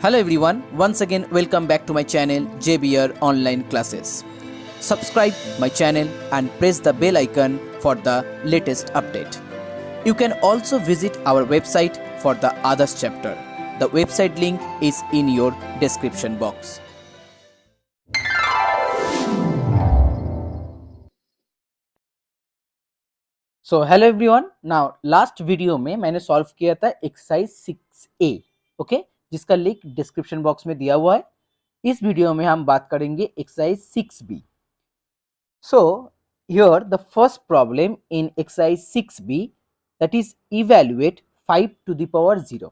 Hello everyone, once again welcome back to my channel JBR Online Classes. Subscribe my channel and press the bell icon for the latest update. You can also visit our website for the others chapter. The website link is in your description box. So hello everyone, now last video में मैंने solve किया था exercise 6A, okay, जिसका link description box में दिया हुआ है. इस वीडियो में हम बात करेंगे exercise 6B. So here the first problem in exercise 6B, that is evaluate 5 to the power 0.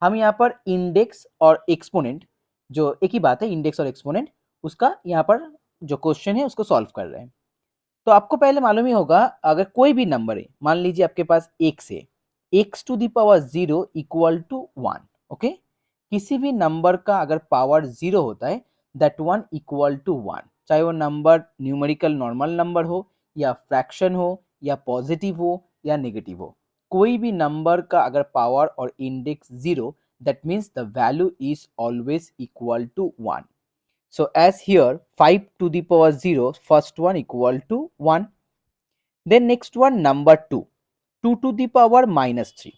हम यहाँ पर इंडेक्स और एक्सपोनेंट, जो एक ही बात है इंडेक्स और एक्सपोनेंट, उसका यहाँ पर जो क्वेश्चन है उसको सॉल्व कर रहे हैं. तो आपको पहले मालूम ही होगा, अगर कोई भी नंबर है, मान लीजिए आपके पास x है, x to the power 0 equal to 1, okay. किसी भी नंबर का अगर पावर 0 होता है, दैट वन इक्वल टू 1, चाहे वो नंबर न्यूमेरिकल नॉर्मल नंबर हो या फ्रैक्शन हो या पॉजिटिव हो या नेगेटिव हो, कोई भी नंबर का अगर पावर और index 0, that means the value is always equal to 1. So as here 5 to the power 0, first one equal to 1. Then next one number 2, 2 to the power minus 3.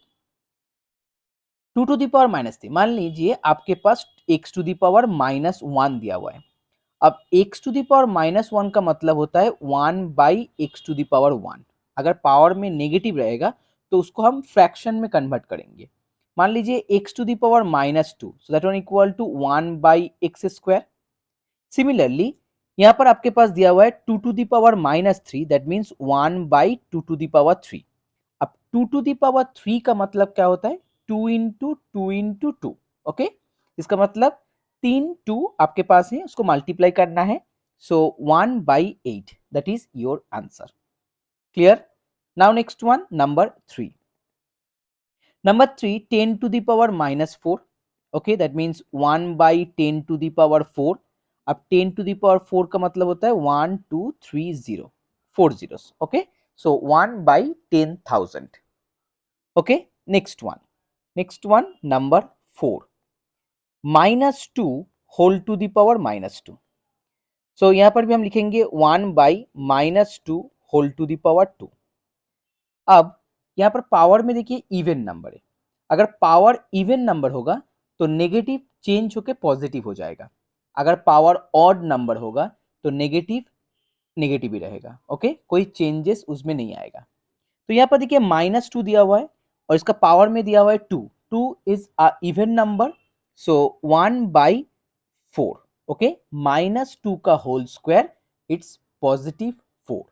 2 to the power minus 3, मान लीजिए आपके पास x to the power minus 1 दिया हुआ है. अब x to the power minus 1 का मतलब होता है 1 by x to the power 1. अगर पावर में नेगेटिव रहेगा तो उसको हम फ्रैक्शन में कन्वर्ट करेंगे. मान लीजिए x to the power minus 2, so that one equal to 1 by x square. Similarly यहाँ पर आपके पास दिया हुआ है 2 to the power minus 3, that means 1 by 2 to the power 3. अब 2 टू द पावर 3 का मतलब क्या होता है, 2 इंटू 2 इंटू 2, ओके. इसका मतलब 3 2 आपके पास है, उसको मल्टीप्लाई करना है. So 1 by 8, that is your answer. Clear. Now next one number 3. Number 3, 10 to the power minus 4, okay, that means 1 by 10 to the power 4. अब 10 टू द पावर 4 का मतलब होता है 1 2 3 0, 4 zeros, okay. So 1 by 10,000, okay. Next one number 4, minus 2 whole to the power minus 2. So यहाँ पर भी हम लिखेंगे 1 by minus 2 whole to the power 2. अब यहाँ पर पावर में देखिए इवन नंबर है. अगर पावर इवन नंबर होगा तो नेगेटिव चेंज होकर पॉजिटिव हो जाएगा. अगर पावर ऑड नंबर होगा तो नेगेटिव नेगेटिव ही रहेगा, ओके. कोई चेंजेस उसमें नहीं आएगा. तो यहाँ पर देखिए माइनस 2 दिया हुआ है और इसका पावर में दिया हुआ है 2. 2 is a even number, so 1 by 4, okay. Minus 2 का whole square, it's positive 4.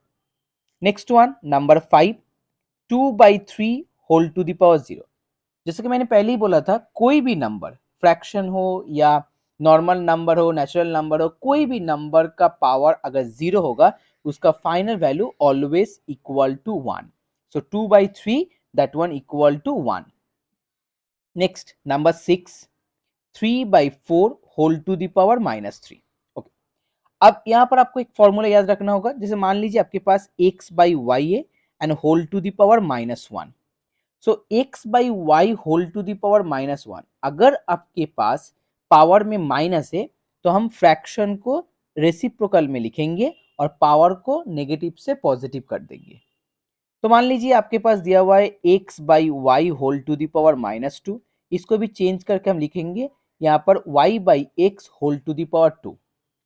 Next one number 5, 2 by 3 whole to the power 0. जैसे कि मैंने पहले ही बोला था, कोई भी नंबर फ्रैक्शन हो या नॉर्मल नंबर हो, नेचुरल नंबर हो, कोई भी नंबर का पावर अगर 0 होगा उसका final value always equal to 1. So 2 by 3, that one equal to 1. Next number 6, 3 by 4 whole to the power minus 3, okay. अब यहाँ पर आपको एक फॉर्मूला याद रखना होगा. जैसे मान लीजिए आपके पास x बाई वाई है and whole to the power minus 1. So x by y whole to the power minus 1, अगर आपके पास पावर में माइनस है तो हम फ्रैक्शन को रेसिप्रोकल में लिखेंगे और पावर को नेगेटिव से पॉजिटिव कर देंगे. तो मान लीजिए आपके पास दिया हुआ है x by y whole to the power minus 2, इसको भी चेंज करके हम लिखेंगे यहाँ पर y by x whole to the power 2,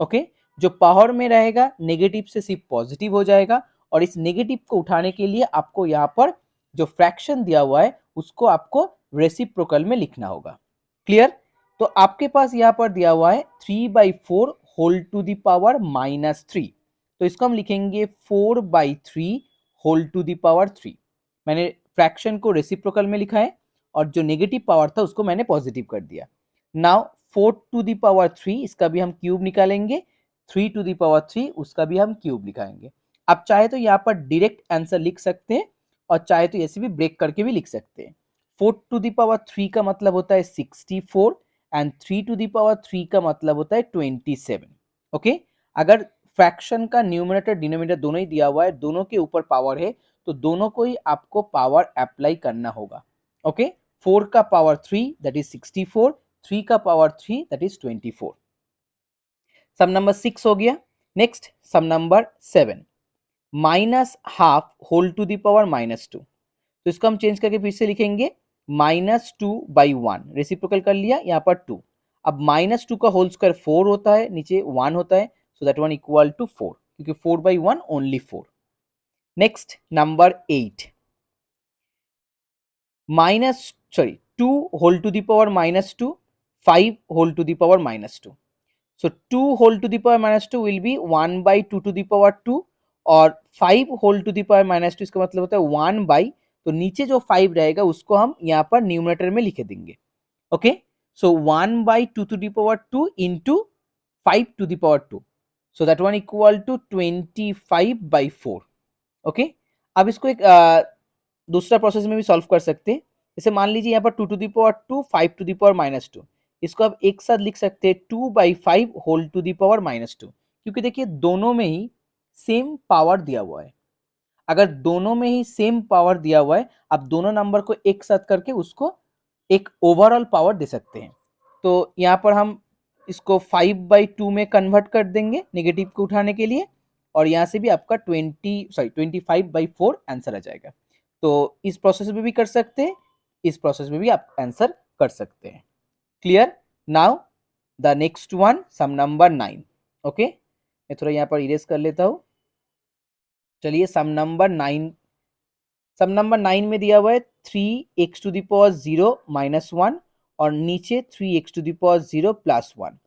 okay. जो पावर में रहेगा नेगेटिव से सिर्फ पॉजिटिव हो जाएगा और इस नेगेटिव को उठाने के लिए आपको यहाँ पर जो फ्रैक्शन दिया हुआ है उसको आपको रेसिप्रोकल में लिखना होगा. क्लियर. तो आपके पास यहाँ पर दिया हुआ है 3 by 4 whole to the power minus 3, तो इसको हम लिखेंगे 4 by 3 whole to the power 3. मैंने फ्रैक्शन को रेसिप्रोकल में लिखा है और जो नेगेटिव पावर था उसको मैंने पॉजिटिव कर दिया. नाउ 4 टू द पावर 3, इसका भी हम क्यूब निकालेंगे. 3 टू द पावर 3, उसका भी हम क्यूब निकालेंगे. आप चाहे तो यहाँ पर डायरेक्ट आंसर लिख सकते हैं और चाहे तो ऐसे भी ब्रेक करके भी लिख सकते हैं. 4 टू द पावर 3 का मतलब होता है 64 एंड 3 टू द पावर 3 का मतलब होता है 27, ओके. अगर फ्रैक्शन का न्यूमरेटर डिनोमिनेटर दोनों ही दिया हुआ है, दोनों के ऊपर पावर है, तो दोनों को ही आपको पावर अप्लाई करना होगा, ओके. 4 का पावर 3 दैट इज 64, 3 का power 3 that is 24। Sum number 6 हो गया। Next sum number 7, minus half whole to the power -2। तो इसको हम चेंज करके फिर से लिखेंगे -2/1, रेसिप्रोकल कर लिया, यहाँ पर 2। अब -2 का होल स्क्वायर 4 होता है, नीचे 1 होता है, सो दैट 1 इक्वल टू 4, क्योंकि 4/1 only 4। Next number 8, two whole to the power -2, 5 whole to the power -2। So 2 whole to the power -2 will be 1/2 to the power 2, और 5 whole to the power -2 इसका मतलब होता है 1 बाई, तो नीचे जो 5 रहेगा उसको हम यहाँ पर न्यूमरेटर में लिख देंगे। Okay, so 1/2 to the power 2 into 5 to the power 2, so that one equal to 25/4। Okay, अब इसको एक दूसरा प्रोसेस में भी सॉल्व कर सकते हैं। जैसे मान लीजिए यहाँ पर 2 to the power 2, 5 to the power -2, इसको आप एक साथ लिख सकते हैं 2/5 होल टू दी पावर -2, क्योंकि देखिए दोनों में ही सेम पावर दिया हुआ है। अगर दोनों में ही सेम पावर दिया हुआ है, आप दोनों नंबर को एक साथ करके उसको एक ओवरऑल पावर दे सकते हैं। तो यहाँ पर हम इसको 5/2 में कन्वर्ट कर देंगे नेगेटिव को उठाने के लिए, और यहाँ से भी आपका 25/4 आंसर आ जाएगा। तो इस प्रोसेस में भी कर सकते हैं, इस प्रोसेस में भी आप आंसर कर सकते हैं। Clear? Now the next one, sum number 9। Okay, मैं थोड़ा यहाँ पर इरेज कर लेता हूँ। चलिए सम नंबर 9, सम नंबर 9 में दिया हुआ है 3x टू द पावर 0 -1 और नीचे 3x टू द पावर 0 +1।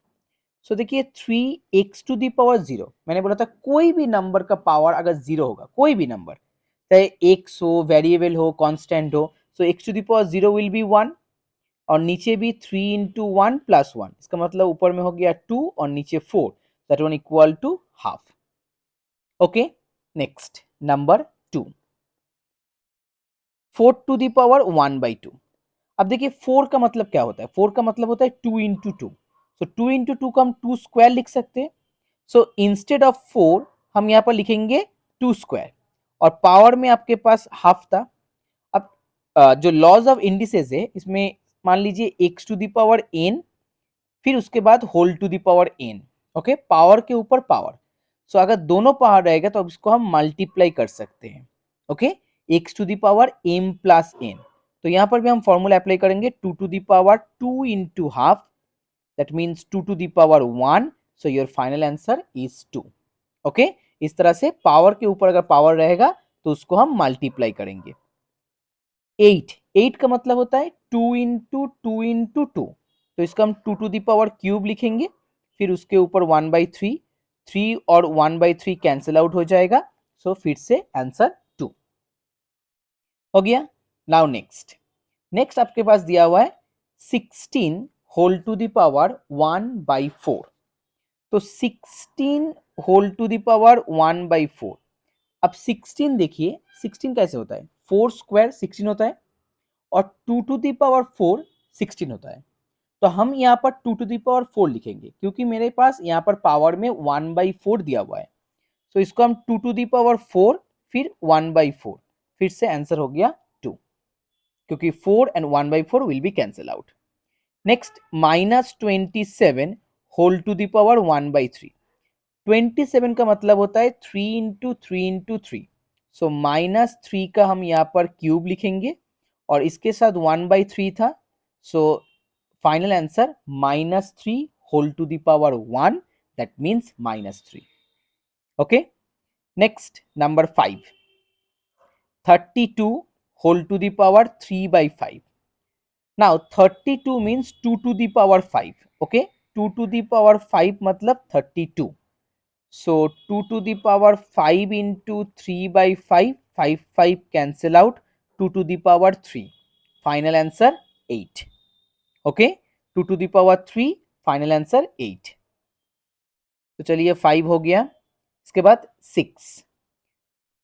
सो देखिए 3x टू द पावर 0, मैंने बोला था कोई भी नंबर का पावर अगर 0 होगा, कोई भी नंबर, चाहे x हो, वेरिएबल हो, कांस्टेंट हो, so x to the power 0 will be 1, और नीचे भी 3 इंटू 1 + 1, इसका मतलब ऊपर में हो गया 2 और नीचे 4, that one equal to half. Okay, next number 2, 4 to the power 1/2। अब देखिए 4 का मतलब क्या होता है, 4 का मतलब होता है 2 इंटू 2, सो 2 इंटू 2 का हम 2 स्क्वायर लिख सकते हैं। सो इंस्टेड ऑफ 4 हम यहाँ पर लिखेंगे 2 स्क्वायर, और पावर में आपके पास हाफ था। अब जो लॉज ऑफ इंडिसेस है इसमें मान लीजिए x to the power n, फिर उसके बाद whole to the power n। Okay, power के ऊपर पावर, सो अगर दोनों पावर रहेगा तो अब इसको हम मल्टीप्लाई कर सकते हैं। Okay, x to the power m plus n, तो यहाँ पर भी हम फॉर्मूला अप्लाई करेंगे 2 to the power 2 into half, that means 2 to the power 1, so your final answer is 2। Okay, इस तरह से पावर के ऊपर अगर पावर रहेगा तो उसको हम मल्टीप्लाई करेंगे। 8 का मतलब होता है 2 इंटू 2 इंटू 2, तो इसका हम 2 टू द पावर क्यूब लिखेंगे, फिर उसके ऊपर 1/3, 3 और 1/3 कैंसिल आउट हो जाएगा, सो फिर से आंसर 2 हो गया। नाउ नेक्स्ट, नेक्स्ट आपके पास दिया हुआ है 16 होल टू द पावर 1/4। तो 16 होल टू द पावर 1/4। अब 16 देखिए 16 कैसे होता है, 4 स्क्वायर 16 होता है, और 2 टू द पावर 4 16 होता है। तो हम यहाँ पर 2 टू द पावर 4 लिखेंगे, क्योंकि मेरे पास यहाँ पर पावर में 1/4 दिया हुआ है, तो इसको हम 2 टू द पावर 4 फिर 1/4, फिर से आंसर हो गया 2, क्योंकि 4 and 1/4 will be cancel out. Next -27 whole to the power 1/3। 27 का मतलब होता है 3 इंटू 3 इंटू 3, सो -3 का हम यहाँ पर क्यूब लिखेंगे, और इसके साथ 1/3 था, so final answer -3 whole to the power 1, that means -3। Okay, next number 5, 32 whole to the power 3/5। Now 32 means 2 to the power 5। Okay, 2 to the power 5 मतलब 32, so 2 to the power 5 into 3/5, 5 cancel out, 2 to the power 3, final answer 8। okay, 2 to the power 3, final answer 8। तो चलिए 5 हो गया। इसके बाद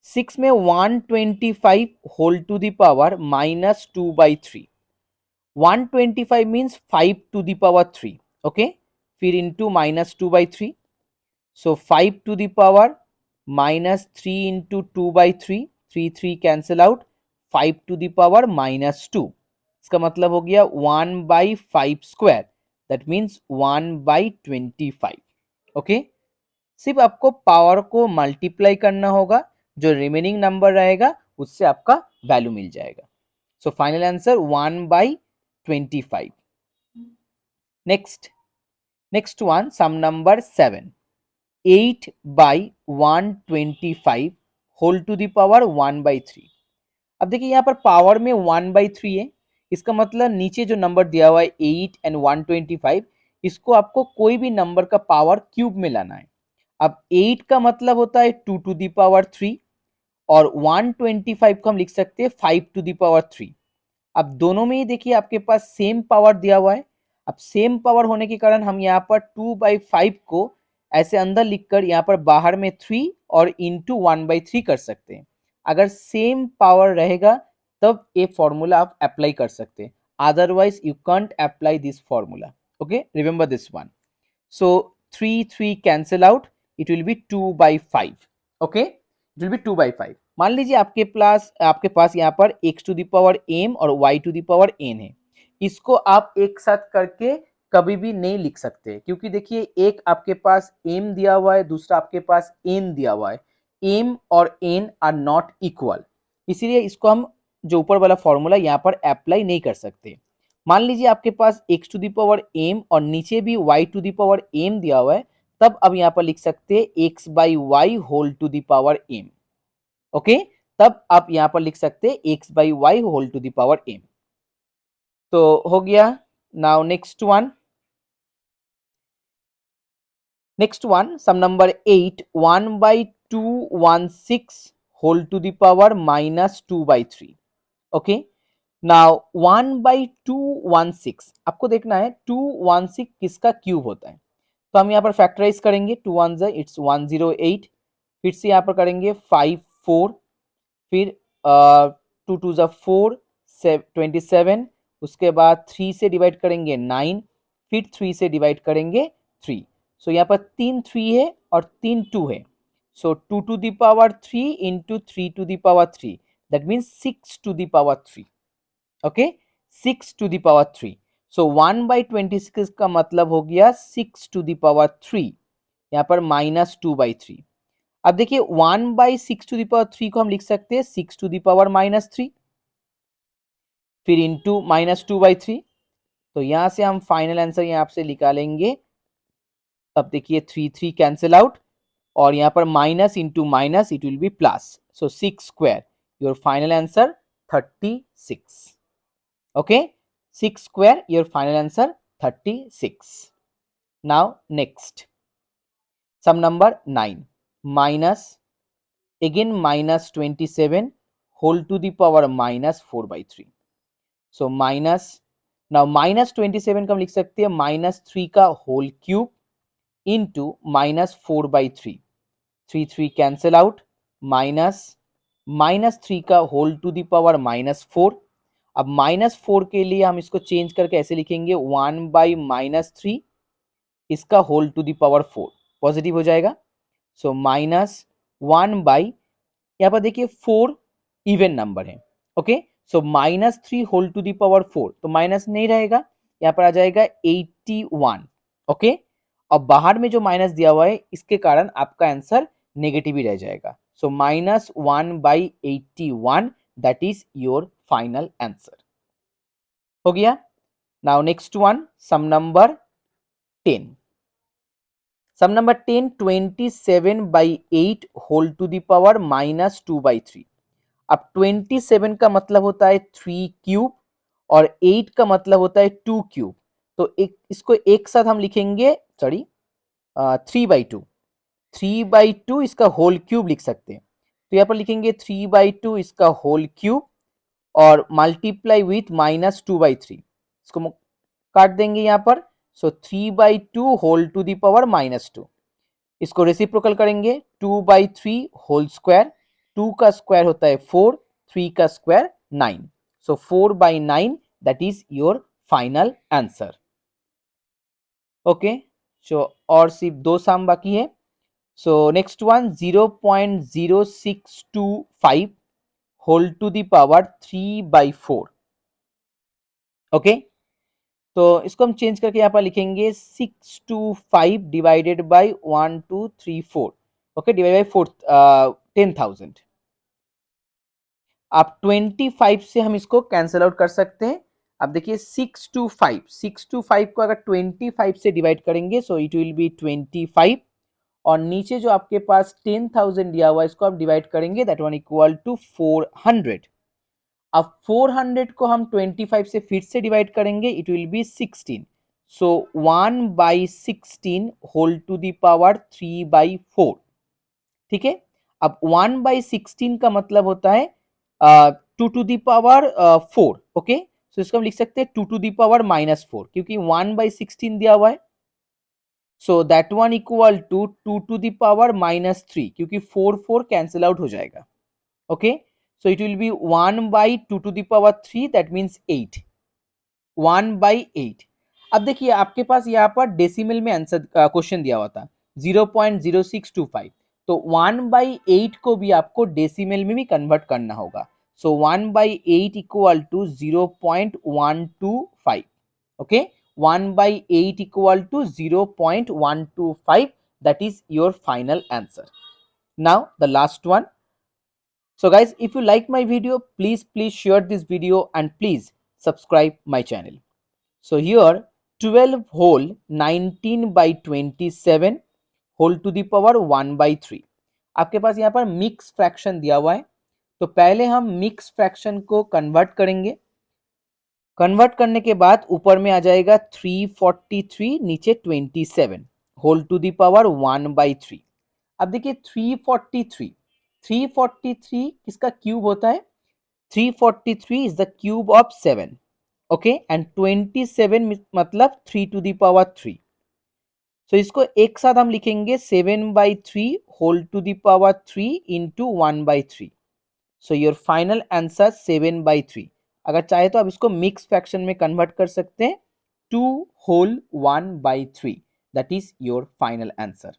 6 में 125 whole to the power -2/3। 125 means 5 to the power 3। Okay, फिर into -2/3, so 5 to the power -3 into 2/3, 3 cancel out, 5 to the power -2, इसका मतलब हो गया 1/5 स्क्वायर, दैट मीन्स 1/25. ओके, सिर्फ आपको पावर को मल्टीप्लाई करना होगा, जो रिमेनिंग नंबर रहेगा उससे आपका वैल्यू मिल जाएगा. So final answer 1/25. Next one, sum number 7. 8/125 whole to the power 1/3. अब देखिए यहाँ पर पावर में 1/3 है, इसका मतलब नीचे जो नंबर दिया हुआ है 8 एंड 125, इसको आपको कोई भी नंबर का पावर क्यूब में लाना है. अब 8 का मतलब होता है 2 टू द पावर 3 और 125 को हम लिख सकते हैं 5 टू द पावर 3. अब दोनों में ही देखिए आपके पास सेम पावर दिया हुआ है. अब सेम पावर होने के कारण हम यहाँ पर 2/5 को ऐसे अंदर लिखकर यहाँ पर बाहर में 3 और इंटू 1/3 कर सकते हैं. अगर सेम पावर रहेगा तब ये फॉर्मूला आप अप्लाई कर सकते हैं, otherwise you can't apply this formula. Okay, remember this one. So 3 cancel out, it will be 2/5. Okay, it will be 2/5. मान लीजिए आपके पास यहाँ पर x to the power m और y to the power n है. इसको आप एक साथ करके कभी भी नहीं लिख सकते, क्योंकि देखिए एक आपके पास m दिया हुआ है, दूसरा आपके पास n दिया हुआ है. m और n आर नॉट इक्वल, इसीलिए इसको हम जो ऊपर वाला फॉर्मूला यहाँ पर अप्लाई नहीं कर सकते. मान लीजिए आपके पास x to the power m और नीचे भी y to the power m दिया हुआ है, तब अब यहाँ पर लिख सकते हैं x/y whole to the power m. Okay, तब आप यहां पर लिख सकते हैं x/y whole to the power m. तो हो गया. Now next one sum number 8. 1/216 whole to the power -2/3. Okay, now 1/216 आपको देखना है 216 किसका क्यूब होता है. तो हम यहाँ पर फैक्टराइज करेंगे. 2 1 इट्स 108. फिर से यहाँ पर करेंगे 5 4, फिर 2 2 4 27, उसके बाद 3 से डिवाइड करेंगे 9, फिर 3 से डिवाइड करेंगे 3. सो यहाँ पर 3 3 है और 3 2 है. सो 2 टू द पावर 3 इंटू 3 to the power 3, that means 6 to the power 3. Okay, 6 to the power 3. So 1/26 का मतलब हो गया 6 टू द पावर 3, यहाँ पर -2/3. अब देखिए 1/6 टू द पावर 3 को हम लिख सकते हैं 6 टू द पावर -3, फिर इंटू -2/3. तो यहां से हम फाइनल आंसर यहाँ से निकालेंगे. तब देखिए 3 3 कैंसिल आउट और यहाँ पर minus into minus it will be plus. So 6 square, your final answer 36. Okay, 6 square, your final answer 36. Now next sum number 9. Minus again -27 whole to the power -4/3. So minus, now -27 का हम लिख सकते हैं -3 का whole cube into -4/3. 3 3 cancel out, -3 का whole to the power -4. अब -4 के लिए हम इसको चेंज करके ऐसे लिखेंगे 1/-3 इसका whole to the power 4, positive हो जाएगा. सो -1/, यहाँ पर देखिए 4 इवन नंबर है. Okay, so -3 whole to the power 4, तो माइनस नहीं रहेगा, यहाँ पर आ जाएगा 81. ओके, अब बाहर में जो माइनस दिया हुआ है इसके कारण आपका आंसर नेगेटिव ही रह जाएगा. So -1/81, that is your final answer. हो गया. Now next one, sum number 10. Sum number 10. 27/8 whole to the power -2/3. अब 27 का मतलब होता है 3 क्यूब और 8 का मतलब होता है 2 क्यूब. तो इसको एक साथ हम लिखेंगे, सॉरी 3/2. 3/2 इसका होल क्यूब लिख सकते हैं. तो यहाँ पर लिखेंगे 3/2 इसका होल क्यूब और मल्टीप्लाई विथ -2/3. इसको काट देंगे यहाँ पर. सो 3/2 होल टू द पावर -2. इसको रेसिप्रोकल करेंगे 2/3 होल स्क्वायर. 2 का स्क्वायर होता है 4, 3 का square 9. So 4/9, that is your final answer. Okay, so और सिर्फ 2 सम बाकी है. So next one, 0.0625 whole to the power 3/4. Okay, तो इसको हम चेंज करके यहाँ पर लिखेंगे 625 divided by 1 2 3 4, okay, divide by 10,000। आप 25 से हम इसको कैंसिल आउट कर सकते हैं। अब देखिए 625 को अगर 25 से डिवाइड करेंगे सो इट विल बी 25, और नीचे जो आपके पास 10,000 दिया हुआ है इसको आप डिवाइड करेंगे, दैट वन इक्वल टू 400। अब 400 को हम 25 से फिर से डिवाइड करेंगे, it will be 16, so 1/16 whole to the power 3/4, ठीक है। अब 1/16 का मतलब होता है 2 टू द पावर 4, ओके, सो इसको हम लिख सकते हैं 2 टू द पावर -4, क्योंकि 1/16 दिया हुआ है, so that one equal to 2 to the power -3, क्योंकि 4 कैंसिल आउट हो जाएगा, okay, so it will be 1/2 to the power 3, that means 8, 1/8। अब देखिए आपके पास यहाँ पर डेसिमल में आंसर क्वेश्चन दिया हुआ था 0.0625, तो 1/8 को भी आपको डेसिमल में भी कन्वर्ट करना होगा, so 1/8 equal to 0.125, okay, 1/8 equal to 0.125, that is your final answer. Now the last one. So guys, if you like my video, please share this video and please subscribe my channel. So here 12 whole 19/27 whole to the power 1/3, आपके पास यहाँ पर mix fraction दिया हुआ है, तो पहले हम मिक्स फ्रैक्शन को कन्वर्ट करेंगे। कन्वर्ट करने के बाद ऊपर में आ जाएगा 343, नीचे 27 होल टू द पावर 1/3। अब देखिए 343 किसका क्यूब होता है, 343 is the cube of 7, okay, and 27 मतलब 3 टू द पावर 3, सो इसको एक साथ हम लिखेंगे 7/3 whole to the power 3 into 1/3, so your final answer 7/3। अगर चाहे तो आप इसको मिक्स फ्रैक्शन में कन्वर्ट कर सकते हैं, 2 whole 1/3, that is your final answer.